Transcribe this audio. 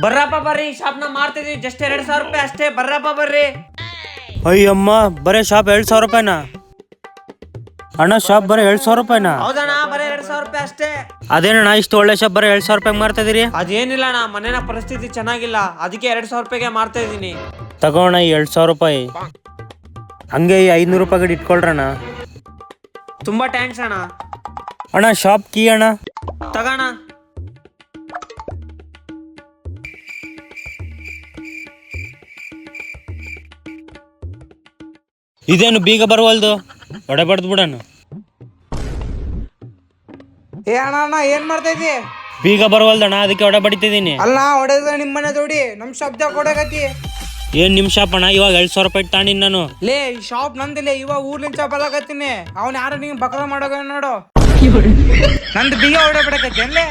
ಬರ್ರಪ್ಪ ಬರ್ರಿ ಶಾಪ್ನ ಮಾಡ್ತಿದ್ವಿ ಜಸ್ಟ್ 2,000 ರೂಪಾಯಿ ಅಷ್ಟೇ. ಬರ್ರಪ್ಪ ಬರ್ರಿ. ಅಯ್ಯಮ್ಮ ಬರೇ ಶಾಪ್ 2,000 ರೂಪಾಯಿನಾ ಅಣ್ಣ? ಶಾಪ್ ಬರೀ 2,000 ರೂಪಾಯಿನಾ? ಹೌದಣ್ಣ, ಬರೀ 2,000 ರೂಪಾಯಿ ಅಷ್ಟೇ. ಅದೇನಣ್ಣ ಇಷ್ಟು ಒಳ್ಳೆ ಶಾಪ್ ಬರೀ 2,000 ರೂಪಾಯಿ ಮಾರ್ತಾ ಇದೀರಿ? ಅದೇನಿಲ್ಲ ಅಣ್ಣ, ಮನೇನ ಪರಿಸ್ಥಿತಿ ಚೆನ್ನಾಗಿಲ್ಲ, ಅದಕ್ಕೆ 2,000 ರೂಪಾಯಿಗೆ ಮಾರ್ತಾ ಇದೀನಿ. ತಗೋಣ ಈ 2,000 ರೂಪಾಯಿ. ಹಂಗೆ ಈ 500 ರೂಪಾಯಿ ಇಟ್ಕೊಳ್ರಣ್ಣ. ತುಂಬಾ ಥ್ಯಾಂಕ್ಸ್ ಅಣ್ಣ. ಅಣ್ಣ ಶಾಪ್ ಕೀ ಅಣ್ಣ. ತಗೋಣ. ಇದೇನು ಬೀಗ ಬರವಲ್ದು? ಒಡೆ ಬಡ್ದು ಬಿಡಣ. ಏ ಅಣ್ಣ ಏನ್ ಮಾಡ್ತಾ ಇದ್ದಿ? ಬೀಗ ಬರವಲ್ದಣ್ಣ, ಅದಕ್ಕೆ ಒಡೆ ಬಡಿತಿದ್ದೀನಿ. ಅಲ್ಲ ಹೊಡೆದ ನಿಮ್ಮನೆ ಜೋಡಿ ನಮ್ ಶಬ್ದ ಕೊಡಕತ್ತಿ. ಏನ್ ನಿಮ್ ಶಾಪ್ ಅಣ್ಣ? ಇವಾಗ 2,000 ರೂಪಾಯಿ ತಾಂಡಿನಿ ನಾನು. ಲೇ ಈ ಶಾಪ್ ನಂದಿಲ್ಲ, ಇವಾಗ ಊರ್ಲಿಂದ ಬಲಕತ್ತೀನಿ. ಅವ್ನ ಯಾರು ನಿಂಗೆ ಬಕರ ಮಾಡೋಗ ನೋಡು. ನಂದು ಬೀಗ ಹೊಡೆ ಬಿಡಕತ್ತಿ ಅಲ್ಲೇ.